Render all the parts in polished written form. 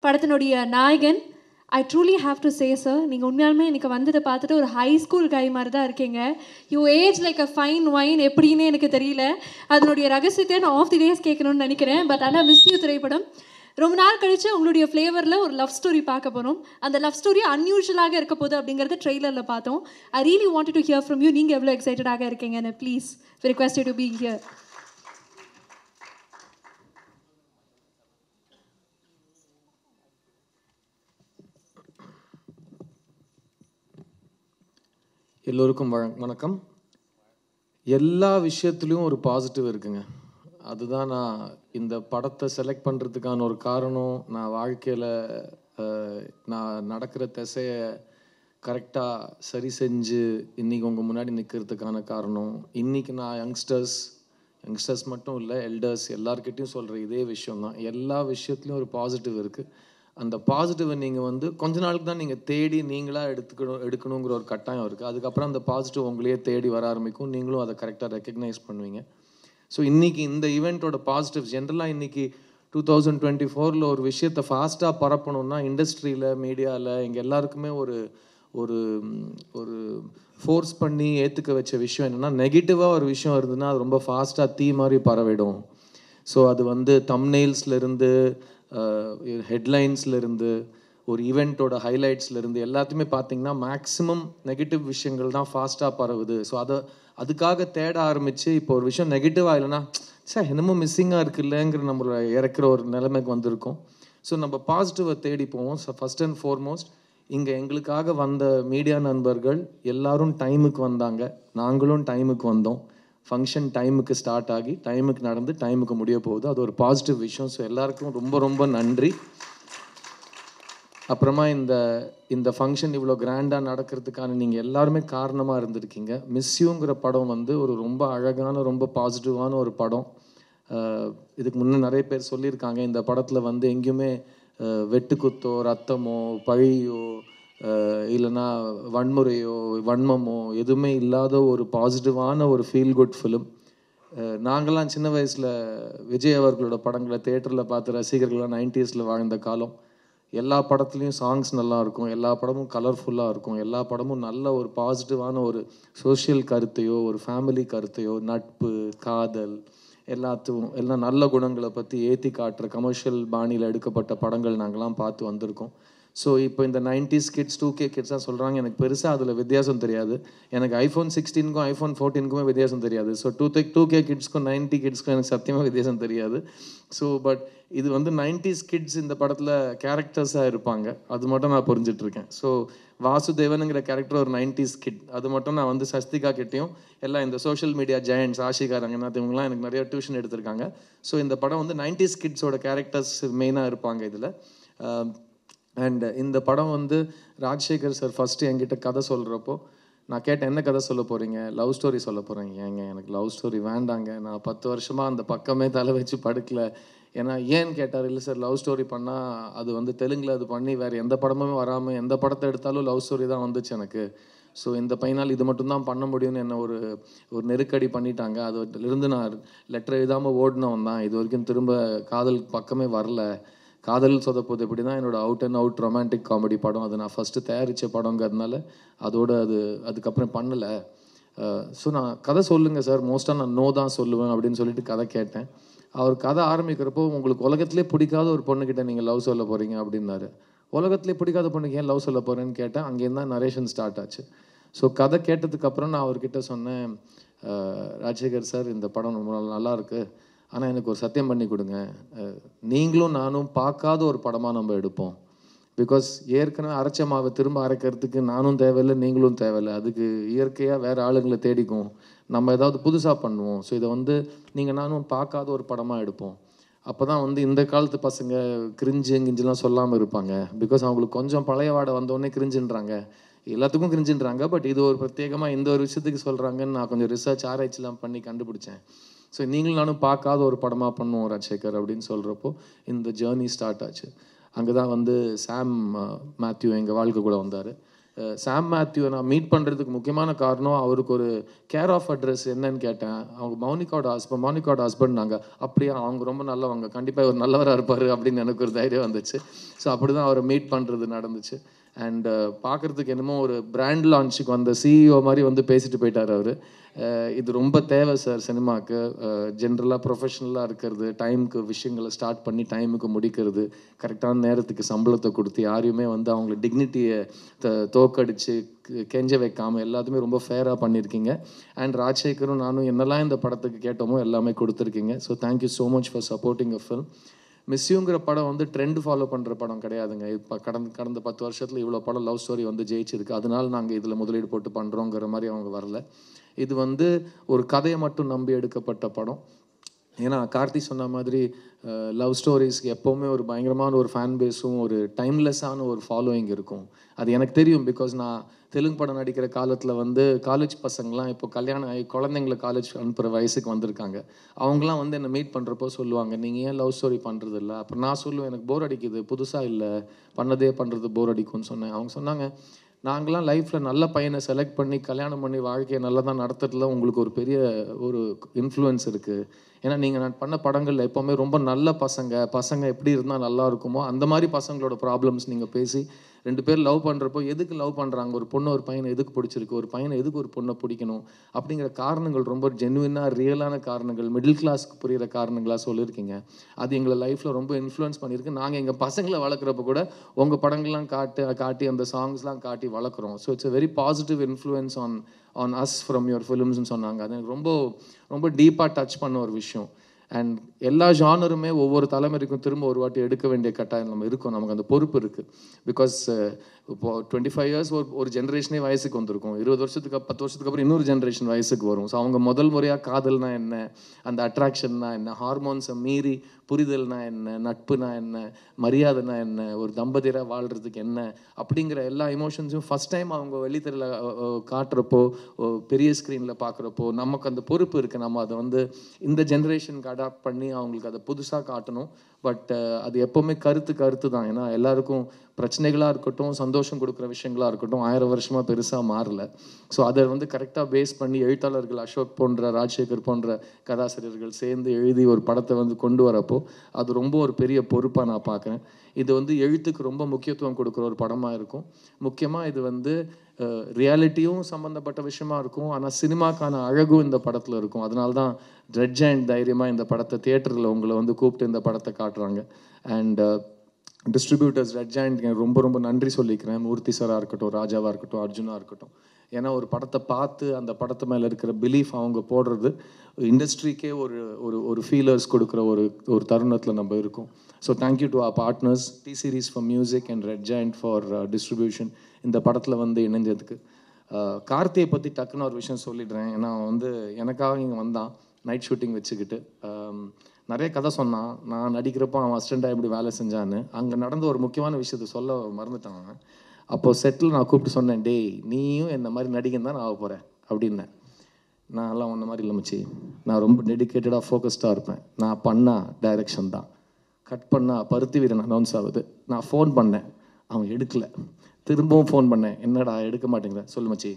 படத்தினுடைய நாயகன். ஐ truly have to say sir, நீங்கள் உண்மையாலுமே எனக்கு வந்ததை பார்த்துட்டு ஒரு ஹை ஸ்கூல் கை மாதிரி தான் இருக்கீங்க. You age like a fine wine. எப்படின்னு எனக்கு தெரியல. அதனுடைய ரகசியத்தை நான் ஆஃப் தி டேஸ் கேட்கணும்னு நினைக்கிறேன். பட் ஆனால் மிஸ் யூ திரைப்படம் ரொம்ப நாள் கழித்து உங்களுடைய ஃப்ளேவரில் ஒரு லவ் ஸ்டோரி பார்க்க போகிறோம். அந்த லவ் ஸ்டோரி அன்யூஷுவலாக இருக்க போகுது அப்படிங்கிறத ட்ரெய்லரில் பார்த்தோம். I really wanted to hear from you. நீங்கள் எவ்வளோ எக்ஸைட்டடாக இருக்கீங்கன்னு please request you to be here. எல்லோருக்கும் வணக்கம். எல்லா விஷயத்துலேயும் ஒரு பாசிட்டிவ் இருக்குங்க. அதுதான் நான் இந்த படத்தை செலக்ட் பண்ணுறதுக்கான ஒரு காரணம். நான் வாழ்க்கையில் நான் நடக்கிற திசையை கரெக்டாக சரி செஞ்சு இன்றைக்கி உங்கள் முன்னாடி நிற்கிறதுக்கான காரணம். இன்றைக்கி நான் யங்ஸ்டர்ஸ் மட்டும் இல்லை, எல்டர்ஸ் எல்லார்கிட்டையும் சொல்கிற இதே விஷயம்தான். எல்லா விஷயத்துலையும் ஒரு பாசிட்டிவ் இருக்குது. அந்த பாசிட்டிவை நீங்கள் கொஞ்ச நாளுக்கு தான் நீங்கள் தேடி நீங்களாக எடுக்கணுங்கிற ஒரு கட்டாயம் இருக்குது. அதுக்கப்புறம் அந்த பாசிட்டிவ் உங்களையே தேடி வர ஆரம்பிக்கும். நீங்களும் அதை கரெக்டாக ரெக்கக்னைஸ் பண்ணுவீங்க. ஸோ இன்றைக்கி இந்த ஈவெண்ட்டோட பாசிட்டிவ்ஸ் ஜென்ரலாக இன்றைக்கி 2024 ஒரு விஷயத்தை ஃபாஸ்ட்டாக பரப்பணுன்னா இண்டஸ்ட்ரியில், மீடியாவில் எங்கள் எல்லாருக்குமே ஒரு ஒரு ஒரு ஃபோர்ஸ் பண்ணி ஏற்றுக்க வச்ச விஷயம் என்னென்னா, நெகட்டிவாக ஒரு விஷயம் இருந்ததுன்னா அது ரொம்ப ஃபாஸ்ட்டாக தீ மாதிரி பரவிடும். ஸோ அது தம்ப்நெயில்ஸ்லேருந்து ஹெட்லைன்ஸ்லேருந்து ஒரு ஈவெண்ட்டோட ஹைலைட்ஸ்லேருந்து எல்லாத்தையுமே பார்த்திங்கன்னா மேக்ஸிமம் நெகட்டிவ் விஷயங்கள் தான் ஃபாஸ்ட்டாக பரவுது. ஸோ அதுக்காக தேட ஆரம்பித்து இப்போ ஒரு விஷயம் நெகட்டிவாக இல்லைன்னா சார் என்னமோ மிஸ்ஸிங்காக இருக்குல்லங்கிற நம்மளை இறக்குற ஒரு நிலைமைக்கு வந்திருக்கோம். ஸோ நம்ம பாசிட்டிவை தேடி போவோம். ஸோ ஃபஸ்ட் அண்ட் ஃபார்மோஸ்ட் இங்கே எங்களுக்காக வந்த மீடியா நண்பர்கள் எல்லாரும் டைமுக்கு வந்தாங்க, நாங்களும் டைமுக்கு வந்தோம். ஃபங்க்ஷன் டைமுக்கு ஸ்டார்ட் ஆகி டைமுக்கு நடந்து டைமுக்கு முடிய போகுது. அது ஒரு பாசிட்டிவ் விஷயம். ஸோ எல்லாருக்கும் ரொம்ப ரொம்ப நன்றி. அப்புறமா இந்த ஃபங்க்ஷன் இவ்வளோ கிராண்டாக நடக்கிறதுக்கான நீங்கள் எல்லாருமே காரணமாக இருந்திருக்கீங்க. மிஸ் யூங்கிற படம் ஒரு ரொம்ப அழகான, ரொம்ப பாசிட்டிவான ஒரு படம். இதுக்கு முன்னே நிறைய பேர் சொல்லியிருக்காங்க, இந்த படத்தில் எங்கேயுமே வெட்டுக்குத்தோ, ரத்தமோ, பழியோ, இல்லைன்னா வன்முறையோ, வன்மமோ எதுவுமே இல்லாத ஒரு பாசிட்டிவான ஒரு ஃபீல் குட் ஃபிலிம். நாங்கள்லாம் சின்ன வயசில் விஜய் அவர்களோட படங்களை தேட்டரில் பார்த்து ரசிகர்களாக 90s வாழ்ந்த காலம். எல்லா படத்துலேயும் சாங்ஸ் நல்லாயிருக்கும், எல்லா படமும் கலர்ஃபுல்லாக இருக்கும், எல்லா படமும் நல்ல ஒரு பாசிட்டிவான ஒரு சோஷியல் கருத்தையோ, ஒரு ஃபேமிலி கருத்தையோ, நட்பு, காதல் எல்லாம் நல்ல குணங்களை பற்றி ஏற்றி காட்டுற கமர்ஷியல் பாணியில் எடுக்கப்பட்ட படங்கள் நாங்கள்லாம் பார்த்து வந்திருக்கோம். ஸோ இப்போ இந்த 90s கிட்ஸ் 2K கிட்ஸாக சொல்கிறாங்க. எனக்கு பெருசாக அதில் வித்தியாசம் தெரியாது. எனக்கு iPhone 16க்கும் iPhone 14க்குமே வித்தியாசம் தெரியாது. ஸோ 2K கிட்ஸ்க்கும் 90 கிட்ஸ்க்கும் எனக்கு சத்தியமாக வித்தியாசம் தெரியாது. ஸோ பட் இது 90s கிட்ஸ் இந்த படத்தில் கேரக்டர்ஸாக இருப்பாங்க, அது மட்டும் நான் புரிஞ்சிட்ருக்கேன். ஸோ வாசுதேவனுங்கிற கேரக்டர் ஒரு 90s கிட், அது மட்டும் நான் சஸ்திகா கிட்டேயும் எல்லாம் இந்த social media giants Ashika Ranganath இவங்கலாம் எனக்கு நிறைய டியூஷன் எடுத்திருக்காங்க. ஸோ இந்த படம் 90s கிட்ஸோட கேரக்டர்ஸ் மெயினாக இருப்பாங்க இதில். அண்ட் இந்த படம் ராஜசேகர் சார் ஃபஸ்ட்டு என்கிட்ட கதை சொல்கிறப்போ நான் கேட்டேன், என்ன கதை சொல்ல போகிறீங்க? லவ் ஸ்டோரி சொல்ல போகிறேங்க. ஏங்க எனக்கு லவ் ஸ்டோரி வேண்டாங்க, நான் 10 வருஷமாக அந்த பக்கமே தலை வச்சு படுக்கல. ஏன்னா ஏன்னு கேட்டார். இல்லை சார், லவ் ஸ்டோரி பண்ணால் அது தெலுங்கில் அது பண்ணி வேறு எந்த படமுமே வராமல் எந்த படத்தை எடுத்தாலும் லவ் ஸ்டோரி தான் வந்துச்சு எனக்கு. ஸோ இந்த பையனால் இது மட்டும்தான் பண்ண முடியும்னு என்ன ஒரு நெருக்கடி பண்ணிட்டாங்க. அதிலிருந்து நான் லெட்டர் எழுதாமல் ஓடினவன் தான். இது வரைக்கும் திரும்ப காதல் பக்கமே வரல. காதல் சொதப்போது எப்படி தான் என்னோடய out and out romantic comedy படம். அது நான் ஃபஸ்ட்டு தயாரித்த படங்கிறதுனால அதுக்கப்புறம் பண்ணலை. ஸோ நான் கதை சொல்லுங்கள் சார், மோஸ்ட்டாக நான் நோ தான் சொல்லுவேன் அப்படின்னு சொல்லிட்டு கதை கேட்டேன். அவர் கதை ஆரம்பிக்கிறப்போ, உங்களுக்கு உலகத்திலே பிடிக்காத ஒரு பொண்ணுக்கிட்ட நீங்கள் லவ் சொல்ல போகிறீங்க அப்படின்னாரு. உலகத்திலே பிடிக்காத பொண்ணுக்கு ஏன் லவ் சொல்ல போகிறேன்னு கேட்டேன். அங்கேருந்து தான் நரேஷன் ஸ்டார்ட் ஆச்சு. ஸோ கதை கேட்டதுக்கப்புறம் நான் அவர்கிட்ட சொன்னேன், ராஜசேகர் சார் இந்த படம் ரொம்ப நல்லாயிருக்கு, ஆனால் எனக்கு ஒரு சத்தியம் பண்ணி கொடுங்க, நீங்களும் நானும் பார்க்காத ஒரு படமாக நம்ம எடுப்போம். பிகாஸ் ஏற்கனவே அரைச்ச மாவை திரும்ப அரைக்கிறதுக்கு நானும் தேவையில்லை, நீங்களும் தேவையில்லை. அதுக்கு இயற்கையாக வேறு ஆளுங்களை தேடிக்கும். நம்ம ஏதாவது புதுசாக பண்ணுவோம். ஸோ இதை நீங்கள் நானும் பார்க்காத ஒரு படமாக எடுப்போம். அப்போ தான் இந்த காலத்து பசங்க கிரிஞ்சுலாம் சொல்லாமல் இருப்பாங்க. பிகாஸ் அவங்களுக்கு கொஞ்சம் பழைய வாடை வந்தோடனே கிரிஞ்சுன்றாங்க. எல்லாத்துக்கும் கிரிஞ்சுன்றாங்க. பட் இது ஒரு பிரத்யேகமாக இந்த ஒரு விஷயத்துக்கு சொல்கிறாங்கன்னு நான் கொஞ்சம் ரிசர்ச் ஆராய்ச்சிலாம் பண்ணி கண்டுபிடிச்சேன். ஸோ நீங்களும் நானும் பார்க்காத ஒரு படமாக பண்ணுவோம் ராஜசேகர் அப்படின்னு சொல்கிறப்போ இந்த ஜேர்னி ஸ்டார்ட் ஆச்சு. அங்கே தான் சாம் மேத்யூ எங்கள் வாழ்க்கை கூட வந்தார். சாம் மேத்யூவை நான் மீட் பண்ணுறதுக்கு முக்கியமான காரணம் அவருக்கு ஒரு கேர் ஆஃப் அட்ரஸ் என்னன்னு கேட்டேன். அவங்க மௌனிகாவோட ஹஸ்பண்ட் நாங்கள். அப்படியே அவங்க ரொம்ப நல்லவங்க, கண்டிப்பாக ஒரு நல்லவராக இருப்பார் அப்படின்னு எனக்கு ஒரு தைரியம் வந்துச்சு. ஸோ அப்படி தான் அவரை மீட் பண்ணுறது நடந்துச்சு. அண்ட் பார்க்குறதுக்கு என்னமோ ஒரு பிராண்ட் லான்ச்சுக்கு வந்த சிஇஓ மாதிரி வந்து பேசிட்டு போயிட்டார் அவர். இது ரொம்ப தேவை சார் சினிமாவுக்கு. ஜென்ரலாக ப்ரொஃபஷ்னலாக இருக்கிறது, டைமுக்கு விஷயங்களை ஸ்டார்ட் பண்ணி டைமுக்கு முடிக்கிறது, கரெக்டான நேரத்துக்கு சம்பளத்தை கொடுத்து யாரையுமே வந்து அவங்கள டிக்னிட்டியை தோக்கடிச்சு கெஞ்ச வைக்காமல் எல்லாத்துமே ரொம்ப ஃபேராக பண்ணியிருக்கீங்க. அண்ட் ராஜசேகரும் நானும் என்னெல்லாம் இந்த படத்துக்கு கேட்டோமோ எல்லாமே கொடுத்துருக்கீங்க. So thank you so much for supporting a film. மிஸ்யூங்கிற படம் வந்து ட்ரெண்ட் ஃபாலோ பண்ணுற படம் கிடையாதுங்க. இப்போ கடந்த 10 வருஷத்தில் இவ்வளோ படம் லவ் ஸ்டோரி வந்து ஜெயிச்சிருக்கு, அதனால நாங்கள் இதில் முதலீடு போட்டு பண்ணுறோங்கிற மாதிரி அவங்க வரல. இது வந்து ஒரு கதையை மட்டும் நம்பி எடுக்கப்பட்ட படம். ஏன்னா கார்த்தி சொன்ன மாதிரி லவ் ஸ்டோரிஸ்க்கு எப்போவுமே ஒரு பயங்கரமான ஒரு ஃபேன் பேஸும் ஒரு டைம்லெஸ்ஸான ஒரு ஃபாலோயிங் இருக்கும். அது எனக்கு தெரியும். பிகாஸ் நான் தெலுங்கு படம் நடிக்கிற காலத்தில் வந்து காலேஜ் பசங்களாம் இப்போ கல்யாணம் ஆகி குழந்தைங்களை காலேஜ் அனுப்புகிற வயசுக்கு வந்திருக்காங்க. அவங்களாம் வந்து என்னை மீட் பண்ணுறப்போ சொல்லுவாங்க, நீங்கள் ஏன் லவ் ஸ்டோரி பண்ணுறது இல்லை? அப்போ நான் சொல்லுவேன், எனக்கு போர் அடிக்குது, புதுசாக இல்லை, பண்ணுறது போர் அடிக்கும்னு சொன்னேன். அவங்க சொன்னாங்க, நாங்களாம் லைஃப்பில் நல்ல பையனை செலக்ட் பண்ணி கல்யாணம் பண்ணி வாழ்க்கையை நல்லா தான் நடத்துறதுல உங்களுக்கு ஒரு பெரிய ஒரு இன்ஃப்ளூயன்ஸ் இருக்குது. ஏன்னா நீங்கள் நான் பண்ண படங்களில் எப்போவுமே ரொம்ப நல்ல பசங்க எப்படி இருந்தால் நல்லா இருக்குமோ அந்த மாதிரி பசங்களோட ப்ராப்ளம்ஸ் நீங்கள் பேசி 2 பேர் லவ் பண்ணுறப்போ எதுக்கு லவ் பண்ணுறாங்க, ஒரு பொண்ணு ஒரு பையனை எதுக்கு பிடிச்சிருக்கு, ஒரு பையனை எதுக்கு ஒரு பொண்ணை பிடிக்கணும் அப்படிங்கிற காரணங்கள் ரொம்ப ஜென்யூனாக ரியலான காரணங்கள், மிடில் கிளாஸ்க்கு புரிகிற காரணங்களாக சொல்லியிருக்கீங்க. அது எங்களை லைஃப்பில் ரொம்ப இன்ஃப்ளூயன்ஸ் பண்ணியிருக்கு. நாங்கள் எங்கள் பசங்களை வளர்க்குறப்ப கூட உங்கள் படங்கள்லாம் காட்டி அந்த சாங்ஸ்லாம் காட்டி வளர்க்குறோம். So it's a very positive influence on us from your ஃபிலிம்ஸ்னு சொன்னாங்க. அது எனக்கு ரொம்ப ரொம்ப டீப்பாக டச் பண்ண ஒரு விஷயம். அண்ட் எல்லா ஜானருமே ஒவ்வொரு தலைமுறைக்கும் திரும்ப ஒரு வாட்டி எடுக்க வேண்டிய கட்டாயம் நம்ம இருக்கும், நமக்கு அந்த பொறுப்பு இருக்குது. பிகாஸ் இப்போது 25 இயர்ஸ் ஒரு ஜென்ரேஷனே வயசுக்கு வந்திருக்கும். 20 வருஷத்துக்கு 10 வருஷத்துக்கு அப்புறம் இன்னொரு ஜென்ரேஷன் வயசுக்கு வரும். ஸோ அவங்க முதல் முறையாக காதல்னா என்ன, அந்த அட்ராக்ஷன்னா என்ன, ஹார்மோன்ஸை மீறி புரிதல்னா என்ன, நட்புனா என்ன, மரியாதைனா என்ன, ஒரு தம்பதியராக வாழ்கிறதுக்கு என்ன அப்படிங்கிற எல்லா எமோஷன்ஸும் ஃபஸ்ட் டைம் அவங்க வெளித்தரில் காட்டுறப்போ, பெரிய ஸ்க்ரீனில் பார்க்குறப்போ நமக்கு அந்த பொறுப்பு இருக்குது. நம்ம அதை வந்து இந்த ஜென்ரேஷனுக்கு அடாப்ட் பண்ணி அவங்களுக்கு அதை புதுசாக காட்டணும். பட் அது எப்போவுமே கருத்து தான். ஏன்னா எல்லாருக்கும் பிரச்சனைகளாக இருக்கட்டும், சந்தோஷம் கொடுக்குற விஷயங்களாக இருக்கட்டும் 1000 வருஷமாக பெருசாக மாறல. ஸோ அதை வந்து கரெக்டாக பேஸ் பண்ணி எழுத்தாளர்கள் அசோக் போன்ற, ராஜசேகர் போன்ற கதாசிரியர்கள் சேர்ந்து எழுதி ஒரு படத்தை வந்து கொண்டு வரப்போ அது ரொம்ப ஒரு பெரிய பொறுப்பாக நான் பார்க்குறேன். இது வந்து எழுத்துக்கு ரொம்ப முக்கியத்துவம் கொடுக்குற ஒரு படமாக இருக்கும். முக்கியமாக இது வந்து ரியாலிட்டியும் சம்மந்தப்பட்ட விஷயமா இருக்கும். ஆனால் சினிமாக்கான அழகும் இந்த படத்தில் இருக்கும். அதனால தான் ரெட் ஜெயண்ட் தைரியமாக இந்த படத்தை தியேட்டரில் உங்களை வந்து கூப்பிட்டு இந்த படத்தை காட்டுறாங்க. அண்ட் டிஸ்ட்ரிபியூட்டர்ஸ் ரெட் ஜெயண்ட் ரொம்ப ரொம்ப நன்றி சொல்லிக்கிறேன். மூர்த்தி சாராக இருக்கட்டும், ராஜாவாக இருக்கட்டும், அர்ஜுனாக இருக்கட்டும். ஏன்னா ஒரு படத்தை பார்த்து அந்த படத்து மேலே இருக்கிற பிலீஃப் அவங்க போடுறது இண்டஸ்ட்ரிக்கே ஒரு ஃபீலர்ஸ் கொடுக்குற ஒரு தருணத்தில் நம்ம இருக்கோம். So thank you to our partners T series for music and Red Giant for distribution இந்த படத்தில் வந்து இணைஞ்சதுக்கு. கார்த்தியை பற்றி டக்குன்னு ஒரு விஷயம் சொல்லிடுறேன். ஏன்னா வந்து எனக்காக இங்கே வந்தான் நைட் ஷூட்டிங் வச்சுக்கிட்டு நிறைய கதை சொன்னான். நான் நடிக்கிறப்போ அவன் அசிஸ்டண்ட்டாக எப்படி வேலை செஞ்சான்னு. அங்கே நடந்த ஒரு முக்கியமான விஷயத்த சொல்ல மறந்துட்டான். அப்போது செட்டில் நான் கூப்பிட்டு சொன்னேன், டேய் நீயும் என்ன மாதிரி நடிகன் தான் நான் ஆக போகிறேன் அப்படின்னேன். நான் எல்லாம் ஒன்றை மாதிரி இல்லை மச்சி, நான் ரொம்ப டெடிக்கேட்டடாக ஃபோக்கஸ்டாக இருப்பேன். நான் பண்ணால் டைரக்ஷன் தான், கட் பண்ணால் பருத்தி வீரன் அனௌன்ஸ் ஆகுது. நான் ஃபோன் பண்ணேன், அவன் எடுக்கலை. திரும்பவும் ஃபோன் பண்ணேன், என்னடா எடுக்க மாட்டேங்கிற, சொல்லு மச்சி,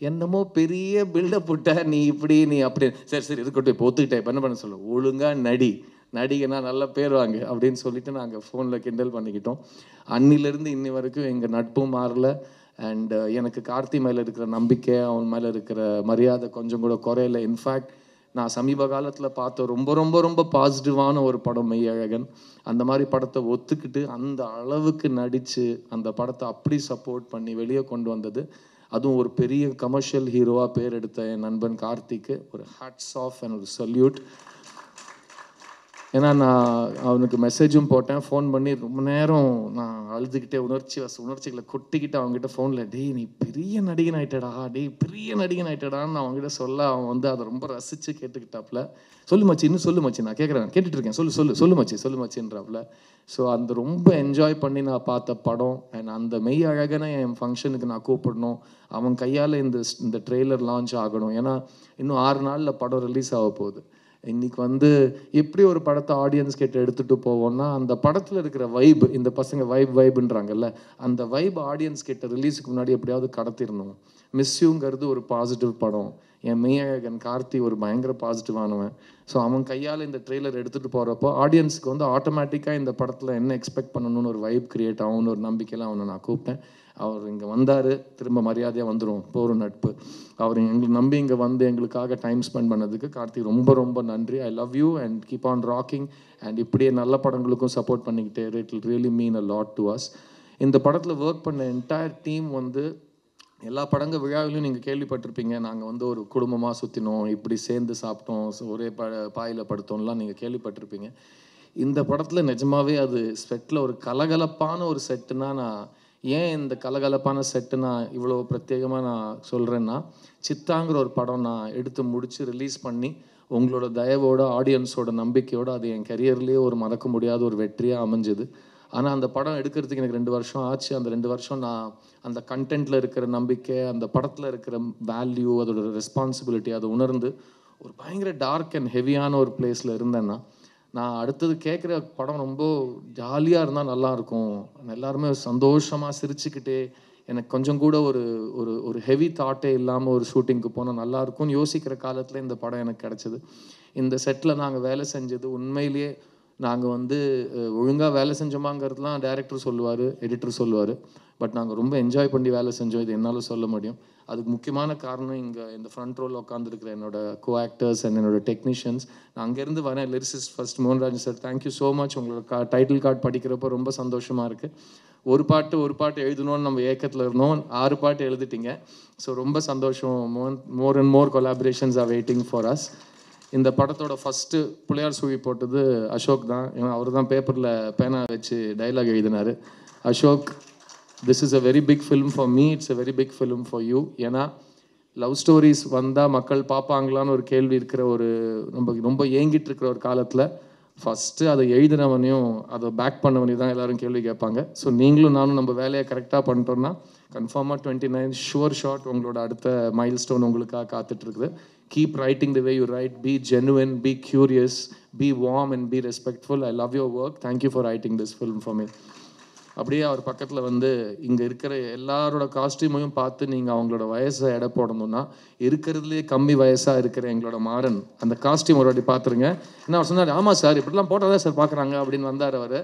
என்னமோ பெரிய பில்டப் விட்ட, நீ இப்படி நீ அப்படி, சரி இருக்கட்டும் இப்போ ஒத்துக்கிட்டேன், இப்போ என்ன பண்ண சொல்லு, ஒழுங்காக நடிகனா நல்ல பேர் வாங்க அப்படின்னு சொல்லிட்டு நாங்கள் ஃபோனில் கிண்டல் பண்ணிக்கிட்டோம். அன்னிலேருந்து இன்னி வரைக்கும் எங்கள் நட்பும் மாறல. அண்ட் எனக்கு கார்த்தி மேலே இருக்கிற நம்பிக்கை, அவன் மேலே இருக்கிற மரியாதை கொஞ்சம் கூட குறையல. இன்ஃபேக்ட் நான் சமீப காலத்தில் பார்த்த ரொம்ப ரொம்ப ரொம்ப பாசிட்டிவான ஒரு படம் மெய்யழகன். அந்த மாதிரி படத்தை ஒத்துக்கிட்டு அந்த அளவுக்கு நடித்து அந்த படத்தை அப்படி சப்போர்ட் பண்ணி வெளியே கொண்டு வந்தது, அதுவும் ஒரு பெரிய கமர்ஷியல் ஹீரோவாக பேர் எடுத்த என் நண்பன் கார்த்திக்கு ஒரு ஹேட்ஸ் ஆஃப் அண்ட் ஒரு சல்யூட். ஏன்னா நான் அவனுக்கு மெசேஜும் போட்டேன், ஃபோன் பண்ணி ரொம்ப நேரம் நான் அழுதுகிட்டே உணர்ச்சிகளை கொட்டிக்கிட்டு அவங்ககிட்ட ஃபோனில், டேய் நீ பெரிய நடிகன் ஆகிட்டடான்னு நான் அவங்ககிட்ட சொல்ல, அவன் வந்து அதை ரொம்ப ரசித்து கேட்டுக்கிட்டாப்புல. சொல்லு மச்சி, இன்னும் சொல்லு மச்சி, நான் கேட்குறேன், கேட்டுட்டு இருக்கேன், சொல்லு மச்சின்றாப்புல. ஸோ அந்த ரொம்ப என்ஜாய் பண்ணி நான் பார்த்த படம். அண்ட் அந்த மெய் அழகனை என் ஃபங்க்ஷனுக்கு நான் கூப்பிடணும், அவன் கையால் இந்த ட்ரெய்லர் லான்ச் ஆகணும். ஏன்னா இன்னும் 6 நாளில் படம் ரிலீஸ் ஆக போகுது. இன்றைக்கி வந்து எப்படி ஒரு படத்தை ஆடியன்ஸ் கிட்ட எடுத்துகிட்டு போவோம்னா அந்த படத்தில் இருக்கிற வைப், இந்த பசங்க வைப்ன்றாங்கல்ல, அந்த வைப் ஆடியன்ஸ் கிட்ட ரிலீஸுக்கு முன்னாடி எப்படியாவது கடத்திடணும். மிஸ்யூங்கிறது ஒரு பாசிட்டிவ் படம். என் மெய்யழகன் கார்த்தி ஒரு பயங்கர பாசிட்டிவானவன். ஸோ அவன் கையால் இந்த ட்ரெய்லர் எடுத்துகிட்டு போகிறப்போ ஆடியன்ஸுக்கு வந்து ஆட்டோமேட்டிக்காக இந்த படத்தில் என்ன எக்ஸ்பெக்ட் பண்ணணும்னு ஒரு வைப் க்ரியேட் ஆகும்னு ஒரு நம்பிக்கையில் அவனை நான் கூப்பிட்டேன். அவர் இங்கே வந்தார், திரும்ப மரியாதையாக வந்துடும் போகிற நட்பு. அவர் எங்களுக்கு நம்பி இங்கே வந்து எங்களுக்காக டைம் ஸ்பெண்ட் பண்ணதுக்கு கார்த்திக் ரொம்ப ரொம்ப நன்றி. ஐ love you and keep on rocking. And இப்படியே நல்ல படங்களுக்கும் சப்போர்ட் பண்ணிக்கிட்டே it will really mean a lot to us. இந்த படத்தில் ஒர்க் பண்ண என்டையர் டீம் வந்து எல்லா படங்க விழாவிலையும் நீங்கள் கேள்விப்பட்டிருப்பீங்க. நாங்கள் வந்து ஒரு குடும்பமாக சுற்றினோம், இப்படி சேர்ந்து சாப்பிட்டோம், ஒரே பாயில் படுத்தோம்லாம் நீங்கள் கேள்விப்பட்டிருப்பீங்க. இந்த படத்தில் நிஜமாவே அது செட்டில் ஒரு கலகலப்பான ஒரு செட்டுனா, நான் ஏன் இந்த கலகலப்பான செட்டு நான் இவ்வளோ பிரத்யேகமாக நான் சொல்கிறேன்னா, சித்தாங்கிற ஒரு படம் நான் எடுத்து முடித்து ரிலீஸ் பண்ணி உங்களோட தயவோட ஆடியன்ஸோட நம்பிக்கையோடு அது என் கரியர்லேயே ஒரு மறக்க முடியாத ஒரு வெற்றியாக அமைஞ்சுது. ஆனால் அந்த படம் எடுக்கிறதுக்கு எனக்கு 2 வருஷம் ஆச்சு. அந்த 2 வருஷம் நான் அந்த கண்டென்ட்டில் இருக்கிற நம்பிக்கை, அந்த படத்தில் இருக்கிற வேல்யூ, அதோட ரெஸ்பான்சிபிலிட்டி அதை உணர்ந்து ஒரு பயங்கர டார்க் அண்ட் ஹெவியான ஒரு பிளேஸில் இருந்தேன்னா, நான் அடுத்தது கேட்குற படம் ரொம்ப ஜாலியாக இருந்தால் நல்லாயிருக்கும், எல்லாருமே சந்தோஷமாக சிரிச்சுக்கிட்டே, எனக்கு கொஞ்சம் கூட ஒரு ஒரு ஒரு ஹெவி தாட்டே இல்லாமல் ஒரு ஷூட்டிங்க்கு போனால் நல்லாயிருக்கும்னு யோசிக்கிற காலத்தில் இந்த படம் எனக்கு கிடச்சிது. இந்த செட்டில் நாங்கள் வேலை செஞ்சது உண்மையிலேயே நாங்கள் வந்து ஒழுங்காக வேலை செஞ்சோமாங்கிறதுலாம் டைரக்டர் சொல்லுவார், எடிட்டர் சொல்லுவார். பட் நாங்கள் ரொம்ப என்ஜாய் பண்ணி வேலை செஞ்சோம், இது என்னால் சொல்ல முடியும். அதுக்கு முக்கியமான காரணம் இங்கே இந்த ஃப்ரண்ட் ரோலில் உட்காந்துருக்கிற என்னோட கோ ஆக்டர்ஸ் அண்ட் என்னோட டெக்னீஷியன்ஸ். நான் அங்கேருந்து வரேன், lyricist first Mohanrajan sir, thank you so much. உங்களோட டைட்டில் கார்டு படிக்கிறப்போ ரொம்ப சந்தோஷமாக இருக்குது. ஒரு பாட்டு எழுதணும்னு நம்ம ஏக்கத்தில் இருந்தோம், 6 பாட்டு எழுதிட்டீங்க. ஸோ ரொம்ப சந்தோஷம். More and more collaborations are waiting for us. இந்த படத்தோட ஃபஸ்ட்டு புள்ளையார் சுழி போட்டது அசோக் தான். ஏன்னா அவர் தான் பேப்பரில் பேனா வச்சு டைலாக் எழுதினார். Ashok, this is a very big film for me, it's a very big film for you. ஏன்னா லவ் ஸ்டோரிஸ் வந்தால் மக்கள் பார்ப்பாங்களான்னு ஒரு கேள்வி இருக்கிற ஒரு ரொம்ப ஏங்கிட்டு இருக்கிற ஒரு காலத்தில் ஃபஸ்ட்டு அதை எழுதினவனையும் அதை பேக் பண்ணவனையும் தான் எல்லோரும் கேள்வி கேட்பாங்க. ஸோ நீங்களும் நானும் நம்ம வேலையை கரெக்டாக பண்ணிட்டோம்னா கன்ஃபார்மாக 29 ஷுவர் ஷாட் உங்களோட அடுத்த மைல் ஸ்டோன் உங்களுக்காக காத்துட்ருக்குது. Keep writing the way you write, be genuine, be curious, be warm and be respectful. I love your work. Thank you for writing this film for me. அப்படியே அவர் பக்கத்தில் வந்து இங்கே இருக்கிற எல்லாரோட காஸ்டியூமையும் பார்த்து நீங்கள் அவங்களோட வயசை எடை போடணும்னா இருக்கிறதுலே கம்மி வயசாக இருக்கிற எங்களோட மாறன் அந்த காஸ்டியூம் ஒரு வாட்டி பார்த்துருங்க. ஏன்னா அவர் சொன்னார், ஆமாம் சார் இப்படிலாம் போட்டால் தான் சார் பார்க்குறாங்க அப்படின்னு வந்தார் அவர்.